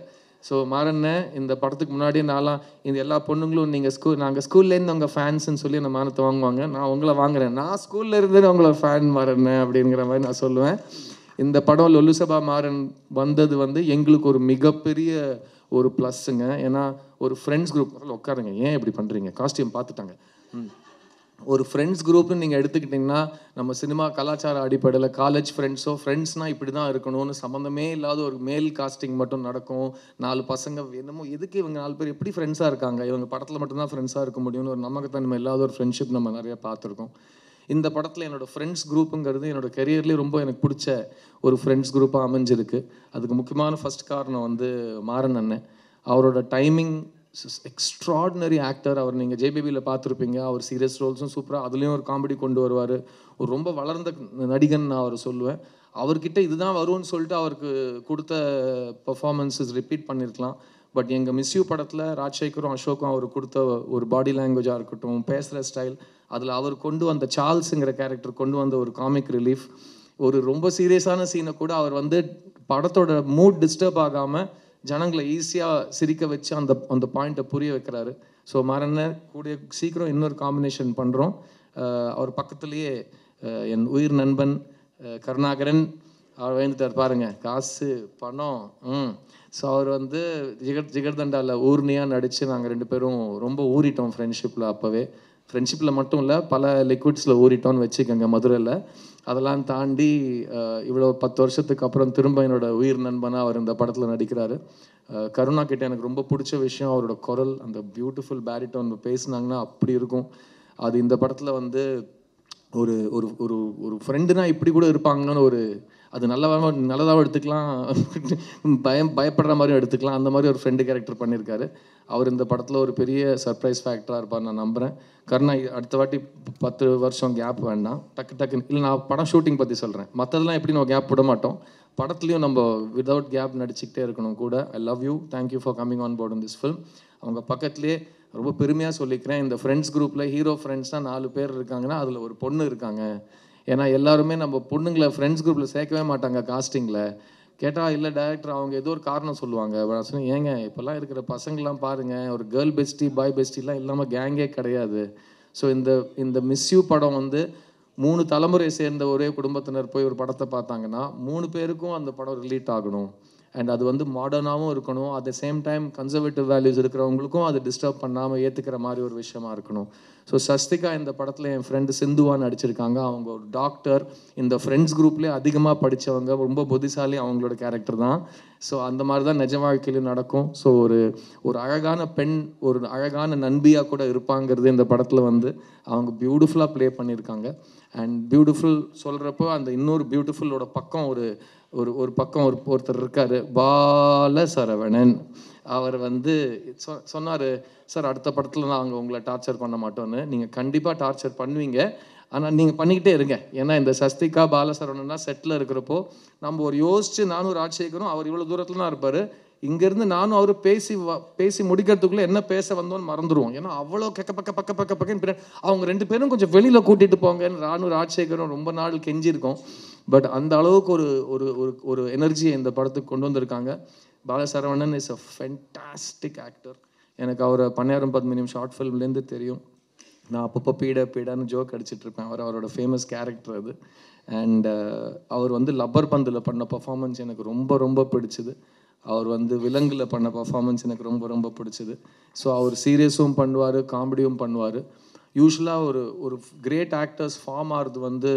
ஸோ மாறண்ணே, இந்த படத்துக்கு முன்னாடியே நான்லாம் இந்த எல்லா பொண்ணுங்களும் நீங்கள் நாங்கள் ஸ்கூல்லேருந்து உங்கள் ஃபேன்ஸுன்னு சொல்லி அந்த மானத்தை வாங்குவாங்க, நான் உங்களை வாங்குறேன், நான் ஸ்கூலில் இருந்து உங்களை ஃபேன் மாறண்ணே அப்படிங்கிற மாதிரி நான் சொல்லுவேன். இந்த படம் லொல்லுசபா மாறன் வந்தது வந்து எங்களுக்கு ஒரு மிகப்பெரிய ஒரு ப்ளஸ்ஸுங்க. ஏன்னா ஒரு ஃப்ரெண்ட்ஸ் குரூப் உட்காருங்க, ஏன் இப்படி பண்ணுறீங்க, காஸ்டியூம் பார்த்துட்டாங்க. ஒரு ஃப்ரெண்ட்ஸ் குரூப்னு நீங்கள் எடுத்துக்கிட்டிங்கன்னா நம்ம சினிமா கலாச்சார அடிப்படையில் காலேஜ் ஃப்ரெண்ட்ஸ்னால் இப்படி தான் இருக்கணும்னு சம்மந்தமே இல்லாத ஒரு மேல் காஸ்டிங் மட்டும் நடக்கும். 4 பசங்க என்னமோ எதுக்கு இவங்க 4 பேர் எப்படி ஃப்ரெண்ட்ஸாக இருக்காங்க, இவங்க படத்தில் மட்டும்தான் ஃப்ரெண்ட்ஸாக இருக்க முடியும்னு ஒரு நமக்குத்தன்மை இல்லாத ஒரு ஃப்ரெண்ட்ஷிப் நம்ம நிறைய பார்த்துருக்கோம். இந்த படத்தில் என்னோடய ஃப்ரெண்ட்ஸ் குரூப்புங்கிறது என்னோடய கெரியர்லேயே ரொம்ப எனக்கு பிடிச்ச ஒரு ஃப்ரெண்ட்ஸ் குரூப்பாக அமைஞ்சிருக்கு. அதுக்கு முக்கியமான ஃபஸ்ட் காரணம் வந்து மாறன் அண்ணன். அவரோட டைமிங், எக்ஸ்ட்ராடினரி ஆக்டர். அவர் நீங்கள் ஜேபிபியில் பார்த்துருப்பீங்க, அவர் சீரியஸ் ரோல்ஸும் சூப்பராக, அதுலேயும் ஒரு காமெடி கொண்டு வருவார். ஒரு ரொம்ப வளர்ந்த நடிகன் நான் அவர் சொல்லுவேன். அவர்கிட்ட இதுதான் வரும்னு சொல்லிட்டு அவருக்கு கொடுத்த பர்ஃபார்மன்ஸஸ் ரிப்பீட் பண்ணியிருக்கலாம். பட் எங்கள் மிஸ்யூ படத்தில் ராஜசேகரும் அசோக்கும் அவர் கொடுத்த ஒரு பாடி லாங்குவேஜாக இருக்கட்டும், பேசுகிற ஸ்டைல், அதில் அவர் கொண்டு வந்த சார்ல்ஸுங்கிற கேரக்டர் கொண்டு வந்த ஒரு காமிக் ரிலீஃப், ஒரு ரொம்ப சீரியஸான சீனை கூட அவர் வந்து படத்தோட மூட் டிஸ்டர்ப் ஆகாமல் ஜனங்களை ஈஸியாக சிரிக்க வச்சு அந்த பாயிண்ட்டை புரிய வைக்கிறாரு. ஸோ மரண கூடிய சீக்கிரம் இன்னொரு காம்பினேஷன் பண்ணுறோம். அவர் பக்கத்துலேயே என் உயிர் நண்பன் கருணாகரன் அவர் வேண்டுட்டார் பாருங்கள், காசு பணம். ஸோ அவர் வந்து ஜிகர்தண்டாவில் ஊர்னியாக நடித்து நாங்கள் 2 பேரும் ரொம்ப ஊறிட்டோம் ஃப்ரெண்ட்ஷிப்பில். அப்போவே ஃப்ரெண்ட்ஷிப்பில் மட்டும் இல்லை, பல லிக்விட்ஸில் ஊறிட்டோன்னு வச்சுக்கோங்க மதுரையில். அதெல்லாம் தாண்டி இவ்வளோ 10 வருஷத்துக்கு அப்புறம் திரும்ப என்னோட உயிர் நண்பனாக அவர் இந்த படத்தில் நடிக்கிறாரு. கருணா கிட்ட எனக்கு ரொம்ப பிடிச்ச விஷயம் அவரோட குரல், அந்த பியூட்டிஃபுல் பேரிட்டோன் பேசினாங்கன்னா அப்படி இருக்கும். அது இந்த படத்தில் வந்து ஒரு ஒரு ஒரு ஒரு ஃப்ரெண்டுனா இப்படி கூட இருப்பாங்கன்னு ஒரு அது நல்லதாகவும் எடுத்துக்கலாம், பயப்படுற மாதிரியும் எடுத்துக்கலாம். அந்த மாதிரி ஒரு ஃப்ரெண்டு கேரக்டர் பண்ணியிருக்காரு. அவர் இந்த படத்தில் ஒரு பெரிய சர்ப்ரைஸ் ஃபேக்டராக இருப்பார் நான் நம்புகிறேன். கருணா அடுத்த வாட்டி 10 வருஷம் கேப் வேண்டாம், டக்குன்னு இல்லை. நான் படம் ஷூட்டிங் பற்றி சொல்கிறேன், மற்றதெல்லாம் எப்படி நம்ம கேப் விட மாட்டோம், படத்துலையும் நம்ம விதவுட் கேப் நடிச்சுக்கிட்டே இருக்கணும் கூட. I love you, thank you for coming on board in this film. அவங்க பக்கத்துலேயே ரொம்ப பெருமையாக சொல்லிக்கிறேன், இந்த ஃப்ரெண்ட்ஸ் குரூப்பில் ஹீரோ ஃப்ரெண்ட்ஸ்னால் 4 பேர் இருக்காங்கன்னா அதில் ஒரு பொண்ணு இருக்காங்க. ஏன்னா எல்லாருமே நம்ம பொண்ணுங்களை ஃப்ரெண்ட்ஸ் குரூப்பில் சேர்க்கவே மாட்டாங்க காஸ்டிங்கில். கேட்டால் இல்லை டைரக்டர் அவங்க ஏதோ ஒரு காரணம் சொல்லுவாங்க. நான் சொன்னேன், ஏங்க இப்போல்லாம் இருக்கிற பசங்கள்லாம் பாருங்கள், ஒரு கேர்ள் பெஸ்டி பாய் பெஸ்டிலாம் இல்லாமல் கேங்கே கிடையாது. ஸோ இந்த மிஸ் யூ படம் வந்து 3 தலைமுறை சேர்ந்த ஒரே குடும்பத்தினர் போய் ஒரு படத்தை பார்த்தாங்கன்னா 3 பேருக்கும் அந்த படம் ரிலேட் ஆகணும். அண்ட் அது வந்து மாடர்னாகவும் இருக்கணும், at the same time conservative values இருக்கிறவங்களுக்கும் அது டிஸ்டர்ப் பண்ணாமல் ஏற்றுக்கிற மாதிரி ஒரு விஷயமா இருக்கணும். ஸோ சஸ்திகா இந்த படத்தில் என் ஃப்ரெண்டு சிந்துவா நடிச்சிருக்காங்க. அவங்க ஒரு டாக்டர், இந்த ஃப்ரெண்ட்ஸ் குரூப்லேயே அதிகமாக படித்தவங்க, ரொம்ப புத்திசாலி, அவங்களோட கேரக்டர் தான். ஸோ அந்த மாதிரி தான் நிஜ வாழ்க்கையிலும் நடக்கும். ஸோ ஒரு அழகான பெண், ஒரு அழகான நண்பியாக கூட இருப்பாங்கிறது இந்த படத்தில் வந்து அவங்க பியூட்டிஃபுல்லாக ப்ளே பண்ணியிருக்காங்க. அண்ட் பியூட்டிஃபுல் சொல்கிறப்போ அந்த இன்னொரு பியூட்டிஃபுல்லோட பக்கம் ஒரு பக்கம் ஒருத்தர் இருக்கார், பாலசரவணன். அவர் வந்து சொன்னார், சார் அடுத்த படத்தில் நாங்கள் உங்களை டார்ச்சர் பண்ண மாட்டோன்னு. நீங்கள் கண்டிப்பாக டார்ச்சர் பண்ணுவீங்க, ஆனால் நீங்கள் பண்ணிக்கிட்டே இருங்க. ஏன்னா இந்த சஸ்திகா பாலசரவணன்னா செட்டில் இருக்கிறப்போ நம்ம ஒரு யோசித்து, நானும் ராஜசேகரும், அவர் இவ்வளோ தூரத்தில் தான் இருப்பார், இங்கேருந்து நானும் அவர் பேசி முடிக்கிறதுக்குள்ளே என்ன பேச வந்தோன்னு மறந்துடுவோம். ஏன்னா அவ்வளோ பக்கன்னு அவங்க 2 பேரும் கொஞ்சம் வெளியில் கூட்டிகிட்டு போங்கன்னு நானும் ராஜசேகரும் ரொம்ப நாள் கெஞ்சிருக்கோம். பட் அந்த அளவுக்கு ஒரு எனர்ஜியை இந்த படத்துக்கு கொண்டு வந்திருக்காங்க. Bala Saravanan is a fantastic actor. எனக்கு அவரை பண்ணையாரம் பத்மினியும் ஷார்ட் ஃபிலிம்லேருந்து தெரியும். நான் அப்பப்போ பீடான்னு ஜோக் அடிச்சிட்ருப்பேன். அவரோட ஃபேமஸ் கேரக்டர் அது. அண்ட் அவர் வந்து லப்பர் பந்தில் பண்ண பர்ஃபார்மன்ஸ் எனக்கு ரொம்ப ரொம்ப பிடிச்சிது. அவர் வந்து விலங்கில் பண்ண பர்ஃபார்மன்ஸ் எனக்கு ரொம்ப ரொம்ப பிடிச்சிது. ஸோ அவர் சீரியஸும் பண்ணுவார், காமெடியும் பண்ணுவார். யூஸ்வலாக ஒரு கிரேட் ஆக்டர்ஸ் ஃபார்ம் ஆகிறது வந்து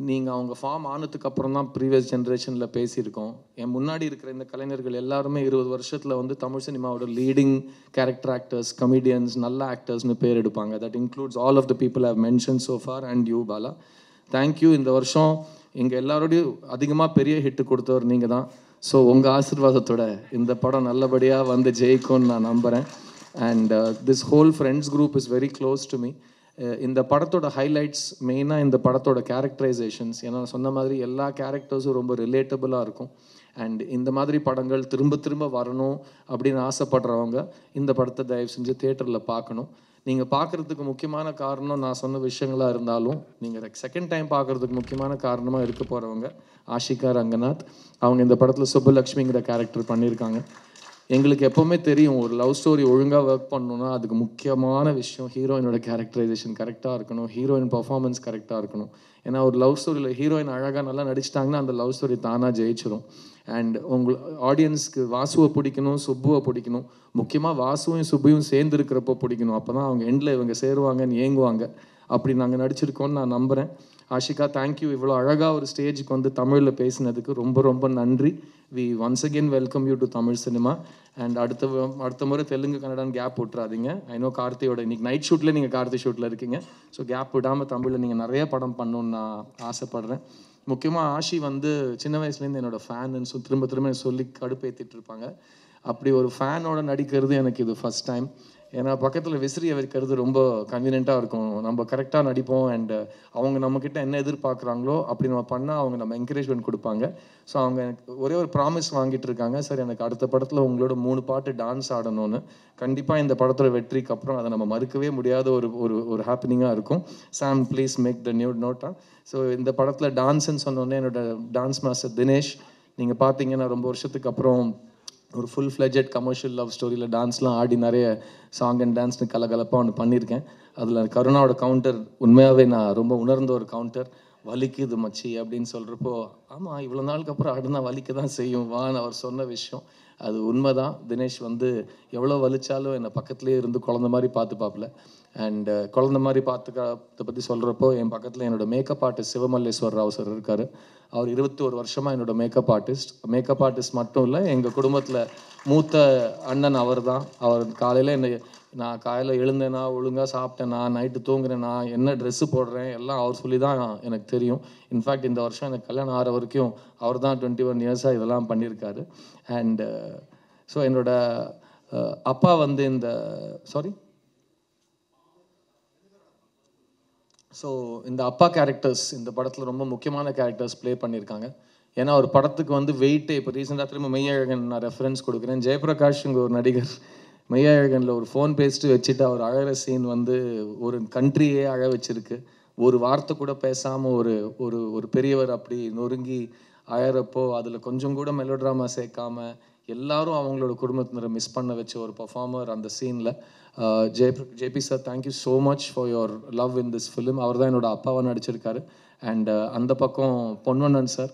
நீங்கள் அவங்க ஃபார்ம் ஆனதுக்கு அப்புறம் தான் ப்ரீவியஸ் ஜென்ரேஷனில் பேசியிருக்கோம். என் முன்னாடி இருக்கிற இந்த கலைஞர்கள் எல்லாருமே 20 வருஷத்தில் வந்து தமிழ் சினிமாவோட லீடிங் கேரக்டர் ஆக்டர்ஸ், கமெடியன்ஸ், நல்ல ஆக்டர்ஸ்னு பேர் எடுப்பாங்க. That includes all of the people I have mention so far and you Bala. Thank you. இந்த வருஷம் எங்கள் எல்லாரோடையும் அதிகமாக பெரிய ஹிட்டு கொடுத்தவர் நீங்கள் தான். ஸோ உங்கள் ஆசீர்வாதத்தோட இந்த படம் நல்லபடியாக வந்து ஜெயிக்கும்னு நான் நம்புகிறேன். And this whole friends group is very close to me. இந்த படத்தோட ஹைலைட்ஸ் மெயினாக இந்த படத்தோட கேரக்டரைசேஷன்ஸ். ஏன்னா சொன்ன மாதிரி எல்லா கேரக்டர்ஸும் ரொம்ப ரிலேட்டபுளாக இருக்கும். அண்ட் இந்த மாதிரி படங்கள் திரும்ப வரணும் அப்படின்னு ஆசைப்படுறவங்க இந்த படத்தை தயவு செஞ்சு தியேட்டரில் பார்க்கணும். நீங்கள் பார்க்குறதுக்கு முக்கியமான காரணம் நான் சொன்ன விஷயங்களாக இருந்தாலும், நீங்கள் செகண்ட் டைம் பார்க்குறதுக்கு முக்கியமான காரணமாக இருக்க போகிறவங்க ஆஷிகா ரங்கநாத். அவங்க இந்த படத்தில் சுப்புலக்ஷ்மிங்கிற கேரக்டர் பண்ணியிருக்காங்க. எங்களுக்கு எப்போவுமே தெரியும், ஒரு லவ் ஸ்டோரி ஒழுங்காக ஒர்க் பண்ணணுன்னா அதுக்கு முக்கியமான விஷயம் ஹீரோயினோட கேரக்டரைசேஷன் கரெக்டாக இருக்கணும், ஹீரோயின் பர்ஃபார்மன்ஸ் கரெக்டாக இருக்கணும். ஏன்னா ஒரு லவ் ஸ்டோரியில் ஹீரோயின் அழகாக நல்லா நடிச்சிட்டாங்கன்னா அந்த லவ் ஸ்டோரி தானாக ஜெயிச்சிடும். அண்ட் ஆடியன்ஸ்க்கு வாசுவை பிடிக்கணும், சுப்புவை பிடிக்கணும். முக்கியமாக வாசுவையும் சுப்பையும் சேர்ந்து இருக்கிறப்போ பிடிக்கணும். அப்போ தான் அவங்க எண்டில் இவங்க சேருவாங்கன்னு ஏங்குவாங்க. அப்படி நாங்கள் நடிச்சிருக்கோன்னு நான் நம்புகிறேன். ஆஷிகா, தேங்க்யூ. இவ்வளோ அழகாக ஒரு ஸ்டேஜுக்கு வந்து தமிழில் பேசினதுக்கு ரொம்ப ரொம்ப நன்றி. We once again welcome you to Tamil cinema. And அடுத்த முறை தெலுங்கு கன்னடான்னு கேப் விட்றாதீங்க. ஐநோ கார்த்தியோட இன்னைக்கு நைட் ஷூட்டில் நீங்கள் கார்த்தி ஷூட்டில் இருக்கீங்க. ஸோ கேப் விடாமல் தமிழில் நீங்கள் நிறைய படம் பண்ணணுன்னு நான் ஆசைப்பட்றேன். முக்கியமாக ஆஷி வந்து சின்ன வயசுலேருந்து என்னோடய ஃபேன்னு திரும்ப சொல்லி கடுப்பேற்றிட்டு இருப்பாங்க. அப்படி ஒரு ஃபேனோட நடிக்கிறது எனக்கு இது ஃபஸ்ட் டைம். ஏன்னா பக்கத்தில் விசிறியை வைக்கிறது ரொம்ப கன்வீனியண்ட்டாக இருக்கும். நம்ம கரெக்டாக நடிப்போம். அண்ட் அவங்க நம்மக்கிட்ட என்ன எதிர்பார்க்குறாங்களோ அப்படி நம்ம பண்ணால் அவங்க நம்ம என்கரேஜ்மெண்ட் கொடுப்பாங்க. ஸோ அவங்க எனக்கு ஒரே ஒரு ப்ராமிஸ் வாங்கிட்டு இருக்காங்க, சார் எனக்கு அடுத்த படத்தில் உங்களோட 3 பாட்டு டான்ஸ் ஆடணும்னு. கண்டிப்பாக இந்த படத்தோட வெற்றிக்கு அப்புறம் அதை நம்ம மறுக்கவே முடியாத ஒரு ஹாப்பனிங்காக இருக்கும். Sam please make the new நோட்டா. ஸோ இந்த படத்தில் டான்ஸுன்னு சொன்னோன்னே என்னோட டான்ஸ் மாஸ்டர் தினேஷ், நீங்கள் பார்த்தீங்கன்னா ரொம்ப வருஷத்துக்கு அப்புறம் ஒரு ஃபுல் ஃப்ளெஜட் கமர்ஷியல் லவ் ஸ்டோரியில் டான்ஸ்லாம் ஆடி நிறைய சாங் அண்ட் டான்ஸ்னு கலகலப்பாக ஒன்று பண்ணியிருக்கேன். அதில் கருணாவோட கவுண்டர் உண்மையாகவே நான் ரொம்ப உணர்ந்த ஒரு கவுண்டர். வலிக்குது மச்சி அப்படின்னு சொல்கிறப்போ, ஆமாம் இவ்வளோ நாளுக்கு அப்புறம் ஆடுனா வலிக்க தான் செய்யும் வான்னு அவர் சொன்ன விஷயம் அது உண்மைதான். தினேஷ் வந்து எவ்வளோ வலிச்சாலும் என்னை பக்கத்துலேயே இருந்து குழந்த மாதிரி பார்த்துப்பாப்புல. அண்டு குழந்த மாதிரி பார்த்துக்கிறத பற்றி சொல்கிறப்போ, என் பக்கத்தில் என்னோடய makeup artist Sivamalleswar Rao sir இருக்கார். அவர் 21 வருஷமாக என்னோட மேக்கப் ஆர்டிஸ்ட் மட்டும் இல்லை, எங்கள் குடும்பத்தில் மூத்த அண்ணன் அவர் தான். அவர் காலையில் என்னை நான் காலையில் எழுந்தேனா, ஒழுங்காக சாப்பிட்டேனா, நைட்டு தூங்குறேனா, என்ன ட்ரெஸ்ஸு போடுறேன் எல்லாம் அவர் சொல்லி தான் எனக்கு தெரியும். இன்ஃபேக்ட் இந்த வருஷம் எனக்கு கல்யாணம் ஆகிற வரைக்கும் அவர் தான் 21 இயர்ஸாக இதெல்லாம் பண்ணியிருக்காரு. அண்டு ஸோ என்னோட அப்பா வந்து இந்த ஸோ இந்த அப்பா கேரக்டர்ஸ் இந்த படத்தில் ரொம்ப முக்கியமான கேரக்டர்ஸ் ப்ளே பண்ணியிருக்காங்க. ஏன்னா ஒரு படத்துக்கு வந்து வெயிட்டே இப்போ ரீசெண்டாக திரும்ப மெய்யழகன் நான் ரெஃபரன்ஸ் கொடுக்குறேன். ஜெயபிரகாஷ் இங்கே ஒரு நடிகர் மெய்யழகனில் ஒரு ஃபோன் பேசிட்டு வச்சுட்டு அவர் அழகிற சீன் வந்து ஒரு கண்ட்ரியே அழ வச்சிருக்கு. ஒரு வார்த்தை கூட பேசாமல் ஒரு ஒரு ஒரு பெரியவர் அப்படி நொறுங்கி அழறப்போ அதில் கொஞ்சம் கூட மெலோட்ராமா சேர்க்காம எல்லாரும் அவங்களோட குடும்பத்தினரை மிஸ் பண்ண வச்ச ஒரு பர்ஃபார்மர் அந்த சீனில். JP sir, thank you so much for your love in this film. அவர் தான் என்னோட அப்பாவாக நடிச்சிருக்காரு. அண்ட் அந்த பக்கம் பொன்வண்ணன் சார்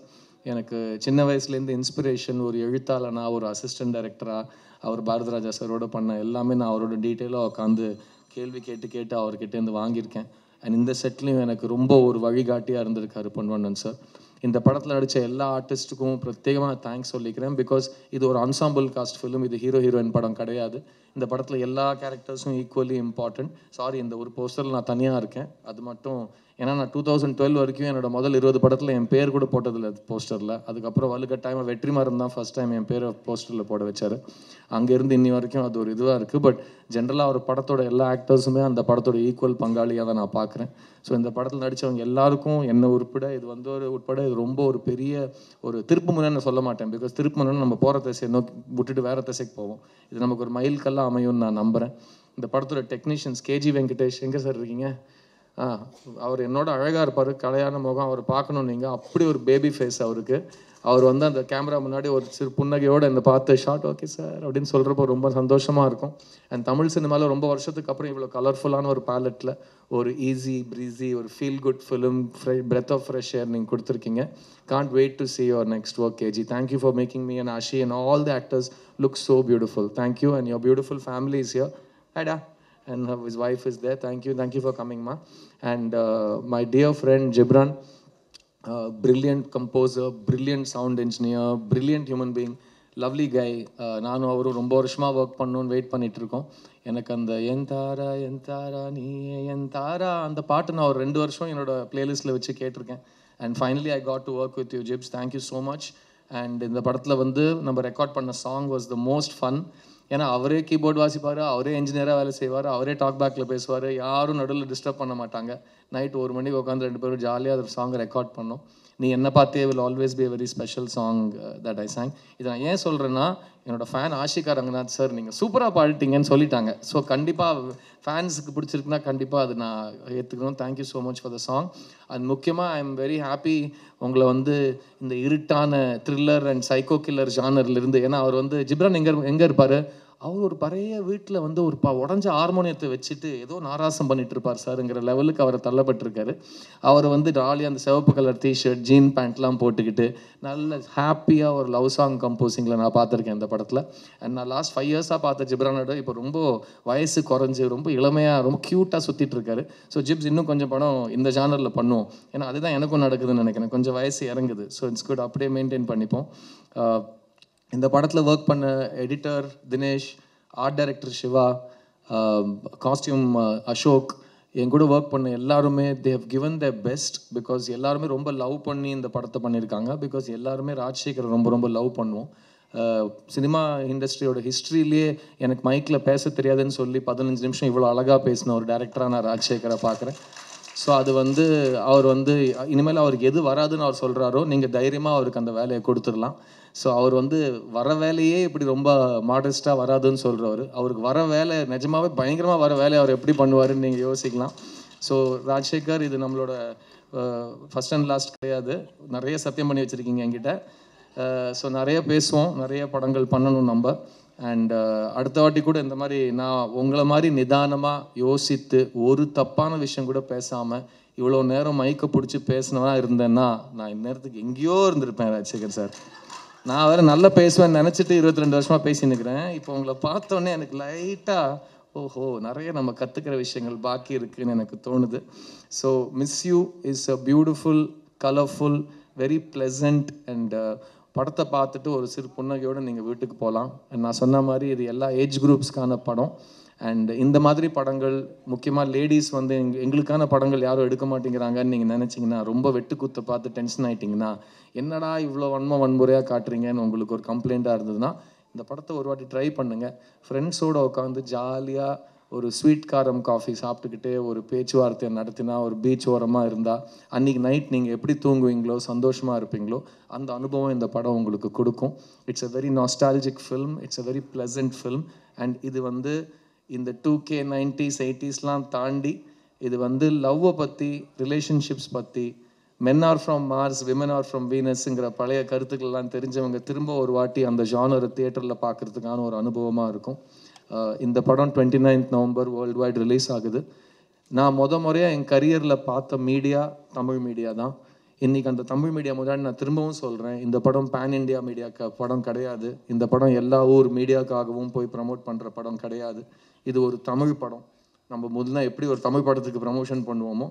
எனக்கு சின்ன வயசுலேருந்து இன்ஸ்பிரேஷன். ஒரு எழுத்தாளனா, ஒரு அசிஸ்டன்ட் டைரக்டராக அவர் பாரதிராஜா சாரோட பண்ண எல்லாமே நான் அவரோட டீட்டெயிலாக உட்காந்து கேள்வி கேட்டு அவர்கிட்டேருந்து வாங்கியிருக்கேன். அண்ட் இந்த செட்லேயும் எனக்கு ரொம்ப ஒரு வழிகாட்டியாக இருந்திருக்காரு பொன்வண்ணன் சார். இந்த படத்தில் நடித்த எல்லா ஆர்டிஸ்ட்டுக்கும் பிரத்யேகமாக தேங்க்ஸ் சொல்லிக்கிறேன். பிகாஸ் இது ஒரு அன்சாம்பிள் காஸ்ட் ஃபிலிம், இது ஹீரோ ஹீரோயின் படம் கிடையாது. இந்த படத்தில் எல்லா கேரக்டர்ஸும் ஈக்குவலி இம்பார்ட்டன்ட். சாரி, இந்த ஒரு போஸ்டரில் நான் தனியாக இருக்கேன். அது மட்டும் ஏன்னா நான் 2012 வரைக்கும் என்னோட முதல் 20 படத்தில் என் பேர் கூட போட்டதில்லை போஸ்டரில். அதுக்கப்புறம் வலுக்கட்டாயமாக வெற்றிமாறன் தான் ஃபஸ்ட் டைம் என் பேரை போஸ்டரில் போட வச்சார். அங்கேருந்து இன்னி வரைக்கும் அது ஒரு இதுவாக இருக்குது. பட் ஜென்ரலாக ஒரு படத்தோட எல்லா ஆக்டர்ஸுமே அந்த படத்தோட ஈக்குவல் பங்காளியாக தான் நான் பார்க்குறேன். ஸோ இந்த படத்தில் நடித்தவங்க எல்லாருக்கும் என்ன உட்பட இது வந்து உட்பட இது ரொம்ப ஒரு பெரிய ஒரு திருப்பு முனைன்னு சொல்ல மாட்டேன். பிகாஸ் திருப்பு முனை நம்ம போகிற திசை நோக்கி விட்டுட்டு வேறு திசைக்கு போவோம். இது நமக்கு ஒரு மைல் கல்லாக அமையும்னு நான் நம்புகிறேன். இந்த படத்தோட டெக்னீஷியன்ஸ் கேஜி வெங்கடேஷ் எங்கே சார் இருக்கீங்க? அவர் என்னோட அழகாக இருப்பார், கலையான முகம். அவர் பார்க்கணும் நீங்கள், அப்படி ஒரு பேபி ஃபேஸ் அவருக்கு. அவர் வந்து அந்த கேமரா முன்னாடி ஒரு சிறு புன்னகையோடு என்னை பார்த்து ஷார்ட் ஓகே சார் அப்படின்னு சொல்கிறப்போ ரொம்ப சந்தோஷமாக இருக்கும். அண்ட் தமிழ் சினிமாவில் ரொம்ப வருஷத்துக்கு அப்புறம் இவ்வளோ கலர்ஃபுல்லான ஒரு பேலட்டில் ஒரு ஈஸி ப்ரீஸி ஒரு feel good film, breath of fresh air நீங்கள் கொடுத்துருக்கீங்க. Can't wait to see your next work, KG. Thank you for making me and Ashi and all the actors look so beautiful. Thank you, and your beautiful family is here. Hi da. And his wife is there. Thank you for coming, ma. And my dear friend Gibran, brilliant composer, brilliant sound engineer, brilliant human being, lovely guy. நானும் அவரும் ரொம்ப வருஷமாக work பண்ணணும்னு wait பண்ணிட்டு இருக்கோம். எனக்கு அந்த என் தாரா நீ என் தாரா அந்த பாட்டு நான் ஒரு 2 வருஷம் என்னோட பிளேலிஸ்ட்டில் வச்சு கேட்டிருக்கேன். And finally I got to work with you zips. Thank you so much. And இந்த படத்தில் வந்து நம்ம ரெக்கார்ட் பண்ண song was the most fun. ஏன்னா அவரே கீபோர்டு வாசிப்பார், அவரே இன்ஜினியராக வேலை செய்வார், அவரே டாக் பேக்கில் பேசுவார், யாரும் நடுவில் டிஸ்டர்ப் பண்ண மாட்டாங்க. நைட் 1 மணிக்கு உட்காந்து 2 பேரும் ஜாலியாக அந்த சாங்கை ரெக்கார்ட் பண்ணோம். நீ என்ன பார்த்தே will always be a very special song that I sang. இதை நான் ஏன் சொல்கிறேன்னா, என்னோடய ஃபேன் ஆஷிகா ரங்கநாத் சார் நீங்கள் சூப்பராக பாடிட்டீங்கன்னு சொல்லிட்டாங்க. ஸோ கண்டிப்பாக ஃபேன்ஸுக்கு பிடிச்சிருக்குன்னா கண்டிப்பாக அது நான் ஏற்றுக்கணும். Thank you so much for the song. அது முக்கியமாக ஐ எம் வெரி ஹாப்பி உங்களை வந்து இந்த இருட்டான த்ரில்லர் அண்ட் சைக்கோ கில்லர் ஜானர்லேருந்து, ஏன்னா அவர் வந்து ஜிப்ரான் எங்கே இருப்பார், அவர் ஒரு பழைய வீட்டில் வந்து ஒரு உடஞ்ச ஹார்மோனியத்தை வச்சுட்டு ஏதோ நாராசம் பண்ணிட்டு இருப்பார் சாருங்கிற லெவலுக்கு அவர் தள்ளப்பட்டிருக்காரு. அவர் வந்து ஜாலியாக அந்த சிவப்பு கலர் டிஷர்ட் ஜீன் பேண்ட்லாம் போட்டுக்கிட்டு நல்ல ஹாப்பியாக ஒரு லவ் சாங் கம்போசிங்கில் நான் பார்த்துருக்கேன் இந்த படத்தில். அண்ட் நான் லாஸ்ட் 5 இயர்ஸாக பார்த்த ஜிப்ரானோட இப்போ ரொம்ப வயசு குறைஞ்சி ரொம்ப இளமையாக ரொம்ப க்யூட்டாக சுற்றிட்டு இருக்காரு. ஸோ ஜிப்ஸ் இன்னும் கொஞ்சம் படம் இந்த ஜானரில் பண்ணுவோம். ஏன்னா அதுதான் எனக்கும் நடக்குதுன்னு நினைக்கிறேன். கொஞ்சம் வயசு இறங்குது. ஸோ இட்ஸ் குட், அப்படியே மெயின்டைன் பண்ணிப்போம். இந்த படத்தில் ஒர்க் பண்ண editor Dinesh, art director Siva, costume Ashok, என் கூட ஒர்க் பண்ண எல்லாருமே they have given the best. Because எல்லாருமே ரொம்ப லவ் பண்ணி இந்த படத்தை பண்ணியிருக்காங்க. பிகாஸ் எல்லாருமே ராஜசேகரை ரொம்ப ரொம்ப லவ் பண்ணுவோம். சினிமா இண்டஸ்ட்ரியோட ஹிஸ்ட்ரியிலேயே எனக்கு மைக்கில் பேச தெரியாதுன்னு சொல்லி 15 நிமிஷம் இவ்வளோ அழகாக பேசின ஒரு டேரக்டராக நான் ராஜசேகரை பார்க்குறேன். ஸோ அது வந்து அவர் வந்து இனிமேல் அவருக்கு எது வராதுன்னு அவர் சொல்கிறாரோ நீங்கள் தைரியமாக அவருக்கு அந்த வேலையை கொடுத்துடலாம். ஸோ அவர் வந்து வர வேலையே இப்படி ரொம்ப மாடஸ்ட்டாக வராதுன்னு சொல்கிறவர். அவருக்கு வர வேலை நிஜமாகவே பயங்கரமாக வர வேலையை அவர் எப்படி பண்ணுவாருன்னு நீங்கள் யோசிக்கலாம். ஸோ ராஜசேகர், இது நம்மளோட ஃபஸ்ட் அண்ட் லாஸ்ட் கிடையாது. நிறைய சத்தியம் பண்ணி வச்சுருக்கீங்க என்கிட்ட. ஸோ நிறைய பேசுவோம், நிறைய படங்கள் பண்ணணும் நம்ம. அண்ட் அடுத்த வாட்டி கூட இந்த மாதிரி நான் உங்களை மாதிரி நிதானமாக யோசித்து ஒரு தப்பான விஷயம் கூட பேசாமல் இவ்வளோ நேரம் மைக்கை பிடிச்சி பேசினவனா இருந்தேன்னா நான் இந்நேரத்துக்கு எங்கேயோ இருந்திருப்பேன் ராஜசேகர் சார். நான் வேறு நல்லா பேசுவேன்னு நினச்சிட்டு 22 வருஷமாக பேசினுக்கிறேன். இப்போ உங்களை பார்த்தோன்னே எனக்கு லைட்டாக ஓஹோ நிறைய நம்ம கற்றுக்கிற விஷயங்கள் பாக்கி இருக்குதுன்னு எனக்கு தோணுது. So miss you is a beautiful, colourful, very pleasant. And படத்தை பார்த்துட்டு ஒரு சிறு புன்னகையோடு நீங்கள் வீட்டுக்கு போகலாம். நான் சொன்ன மாதிரி இது எல்லா ஏஜ் குரூப்ஸ்க்கான படம். அண்ட் இந்த மாதிரி படங்கள் முக்கியமாக லேடிஸ் வந்து எங்களுக்கான படங்கள் யாரும் எடுக்க மாட்டேங்கிறாங்கன்னு நீங்கள் நினச்சிங்கன்னா, ரொம்ப வெட்டுக்குத்தை பார்த்து டென்ஷன் ஆகிட்டிங்கன்னா, என்னடா இவ்வளோ வன்முறையாக காட்டுறீங்கன்னு உங்களுக்கு ஒரு கம்ப்ளைண்ட்டாக இருந்ததுன்னா, இந்த படத்தை ஒரு வாட்டி ட்ரை பண்ணுங்கள். ஃப்ரெண்ட்ஸோடு உட்காந்து ஜாலியாக ஒரு ஸ்வீட் காரம் காஃபி சாப்பிட்டுக்கிட்டே ஒரு பேச்சுவார்த்தையை நடத்தினா, ஒரு பீச் ஓரமாக இருந்தால், அன்றைக்கி நைட் நீங்கள் எப்படி தூங்குவீங்களோ, சந்தோஷமாக இருப்பீங்களோ, அந்த அனுபவம் இந்த படம் உங்களுக்கு கொடுக்கும். It's a very nostalgic film, it's a very pleasant film. And இது வந்து இந்த 2K 90s 80sலாம் தாண்டி இது வந்து லவ்வை பற்றி, ரிலேஷன்ஷிப்ஸ் பற்றி, men are from Mars women are from வீனஸ்ங்கிற பழைய கருத்துக்கள்லாம் தெரிஞ்சவங்க திரும்ப ஒரு வாட்டி அந்த ஜானரை தியேட்டரில் பார்க்குறதுக்கான ஒரு அனுபவமாக இருக்கும். இந்த படம் 29th November world wide release ஆகுது. நான் முறையாக என் கரியரில் பார்த்த மீடியா தமிழ் மீடியா தான். இன்றைக்கி அந்த தமிழ் மீடியா முன்னாடி நான் திரும்பவும் சொல்கிறேன், இந்த படம் பேன் இண்டியா மீடியா படம் கிடையாது. இந்த படம் எல்லா ஊர் மீடியாவுக்காகவும் போய் ப்ரமோட் பண்ணுற படம் கிடையாது. இது ஒரு தமிழ் படம். நம்ம முதல்ல எப்படி ஒரு தமிழ் படத்துக்கு ப்ரமோஷன் பண்ணுவோமோ,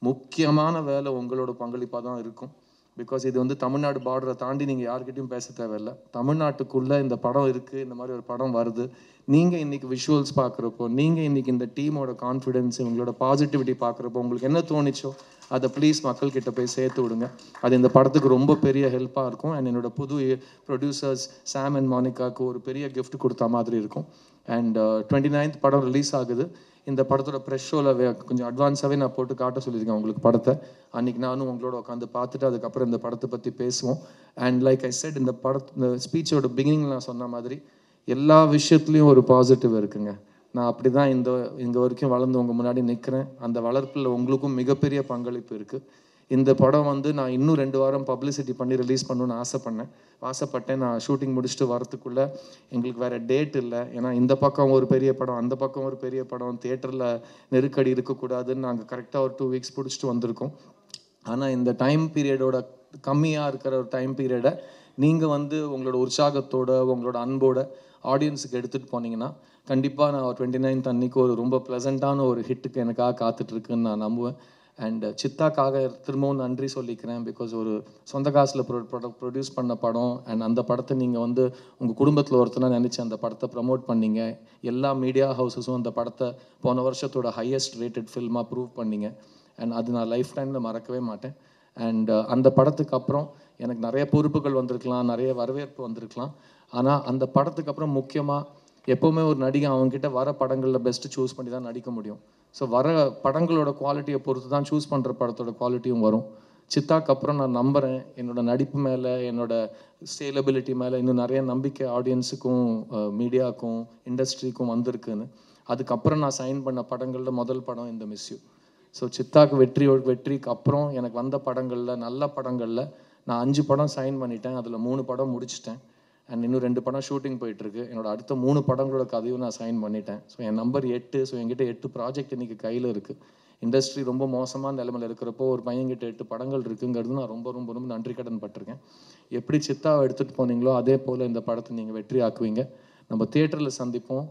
முக்கியமான வேலை உங்களோட பங்களிப்பாக தான் இருக்கும். பிகாஸ் இது வந்து தமிழ்நாடு பார்டரை தாண்டி நீங்கள் யார்கிட்டையும் பேச தேவையில்லை. தமிழ்நாட்டுக்குள்ளே இந்த படம் இருக்குது, இந்த மாதிரி ஒரு படம் வருது. நீங்கள் இன்றைக்கி விஷுவல்ஸ் பார்க்குறப்போ, நீங்கள் இன்றைக்கி இந்த டீமோட கான்ஃபிடென்ஸ், உங்களோட பாசிட்டிவிட்டி பார்க்குறப்போ உங்களுக்கு என்ன தோணிச்சோ அதை ப்ளீஸ் மக்கள்கிட்ட போய் சேர்த்து விடுங்க. அது இந்த படத்துக்கு ரொம்ப பெரிய ஹெல்ப்பாக இருக்கும். அண்ட் என்னோடய புது ப்ரொடியூசர்ஸ் சாம் அண்ட் மோனிகாவுக்கு ஒரு பெரிய கிஃப்ட் கொடுத்த மாதிரி இருக்கும். அண்ட் 29th படம் ரிலீஸ் ஆகுது. இந்த படத்தோட ப்ரெஷ் ஷோவில் கொஞ்சம் அட்வான்ஸாகவே நான் போட்டு காட்ட சொல்லியிருக்கேன் உங்களுக்கு படத்தை. அன்றைக்கி நானும் உங்களோட உட்காந்து பார்த்துட்டு அதுக்கப்புறம் இந்த படத்தை பற்றி பேசுவோம். அண்ட் லைக் ஐ செட், இந்த இந்த ஸ்பீச்சோட பிகினிங்கில் நான் சொன்ன மாதிரி எல்லா விஷயத்துலேயும் ஒரு பாசிட்டிவ் இருக்குங்க. நான் அப்படி தான் இங்கே வரைக்கும் வளர்ந்து உங்கள் முன்னாடி நிற்கிறேன். அந்த வளர்ப்பில் உங்களுக்கும் மிகப்பெரிய பங்களிப்பு இருக்குது. இந்த படம் வந்து நான் இன்னும் 2 வாரம் பப்ளிசிட்டி பண்ணி ரிலீஸ் பண்ணணுன்னு ஆசைப்பட்டேன். நான் ஷூட்டிங் முடிச்சுட்டு வரத்துக்குள்ளே எங்களுக்கு வேறு டேட் இல்லை. ஏன்னா இந்த பக்கம் ஒரு பெரிய படம், அந்த பக்கம் ஒரு பெரிய படம், தியேட்டரில் நெருக்கடி இருக்கக்கூடாதுன்னு நாங்கள் கரெக்டாக ஒரு 2 வீக்ஸ் பிடிச்சிட்டு வந்திருக்கோம். ஆனால் இந்த டைம் பீரியடோட கம்மியாக இருக்கிற ஒரு டைம் பீரியடை நீங்கள் வந்து உங்களோட உற்சாகத்தோட, உங்களோட அன்போட ஆடியன்ஸுக்கு எடுத்துகிட்டு போனீங்கன்னா கண்டிப்பாக நான் 29th அன்றைக்கி ஒரு ரொம்ப ப்ளசண்ட்டான ஒரு ஹிட்டுக்கு எனக்காக காத்துட்ருக்குன்னு நான் நம்புவேன். அண்ட் சித்தாக்காக திரும்பவும் நன்றி சொல்லிக்கிறேன். பிகாஸ் ஒரு சொந்த காசில் ப்ரொடியூஸ் பண்ண படம். அண்ட் அந்த படத்தை நீங்கள் வந்து உங்கள் குடும்பத்தில் ஒருத்தனாக நினச்சி அந்த படத்தை ப்ரமோட் பண்ணிங்க. எல்லா மீடியா ஹவுஸஸும் அந்த படத்தை போன வருஷத்தோட ஹையஸ்ட் ரேட்டட் ஃபில்மாக ப்ரூவ் பண்ணிங்க. அண்ட் அது நான் லைஃப் டைமில் மறக்கவே மாட்டேன். அண்ட் அந்த படத்துக்கு அப்புறம் எனக்கு நிறைய பொறுப்புகள் வந்திருக்கலாம், நிறைய வரவேற்பு வந்திருக்கலாம். ஆனால் அந்த படத்துக்கு அப்புறம் முக்கியமாக எப்போவுமே ஒரு நடிகை அவங்ககிட்ட வர படங்களில் பெஸ்ட்டு சூஸ் பண்ணி தான் நடிக்க முடியும். ஸோ வர படங்களோட குவாலிட்டியை பொறுத்து தான் சூஸ் பண்ணுற படத்தோட குவாலிட்டியும் வரும். சித்தாக்கு அப்புறம் நான் நம்புகிறேன் என்னோடய நடிப்பு மேலே, என்னோடய சேலபிலிட்டி மேலே இன்னும் நிறைய நம்பிக்கை ஆடியன்ஸுக்கும், மீடியாவுக்கும், இண்டஸ்ட்ரிக்கும் வந்திருக்குன்னு. அதுக்கப்புறம் நான் சைன் பண்ண படங்களில் முதல் படம் இந்த மிஸ் யூ. ஸோ சித்தாக்கு வெற்றிக்கு அப்புறம் எனக்கு வந்த படங்களில், நல்ல படங்களில் நான் 5 படம் சைன் பண்ணிட்டேன். அதில் 3 படம் முடிச்சிட்டேன். அண்ட் இன்னும் 2 படம் ஷூட்டிங் போயிட்டுருக்கு. என்னோட அடுத்த 3 படங்களோட கதையும் நான் சைன் பண்ணிட்டேன். ஸோ என் நம்பர் 8. ஸோ என்கிட்ட 8 ப்ராஜெக்ட் இன்றைக்கி கையில் இருக்குது. இண்டஸ்ட்ரி ரொம்ப மோசமான நிலைமையில் இருக்கிறப்போ ஒரு பையன்கிட்ட 8 படங்கள் இருக்குங்கிறது நான் ரொம்ப ரொம்ப ரொம்ப நன்றி கடன் பட்டிருக்கேன். எப்படி சித்தாவை எடுத்துகிட்டு போனீங்களோ அதே போல் இந்த படத்தை நீங்கள் வெற்றி ஆக்குவீங்க. நம்ம தியேட்டரில் சந்திப்போம்.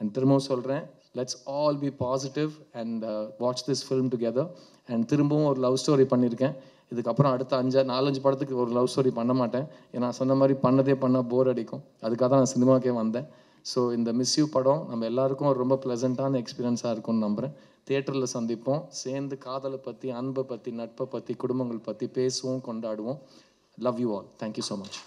அண்ட் திரும்பவும் சொல்கிறேன், let's all B positive and watch this film together. And திரும்பவும் ஒரு லவ் ஸ்டோரி பண்ணியிருக்கேன். இதுக்கப்புறம் அடுத்த 4-5 படத்துக்கு ஒரு லவ் ஸ்டோரி பண்ண மாட்டேன். ஏன்னா சொன்ன மாதிரி பண்ணால் போர் அடிக்கும். அதுக்காக தான் நான் சினிமாக்கே வந்தேன். ஸோ இந்த மிஸ் யூ படம் நம்ம எல்லாருக்கும் ஒரு ரொம்ப ப்ளசண்ட்டான எக்ஸ்பீரியன்ஸாக இருக்கும்னு நம்புகிறேன். தியேட்டரில் சந்திப்போம். சேர்ந்து காதலை பற்றி, அன்பை பற்றி, நட்பை பற்றி, குடும்பங்கள் பற்றி பேசுவோம், கொண்டாடுவோம். Love you all. Thank you so much.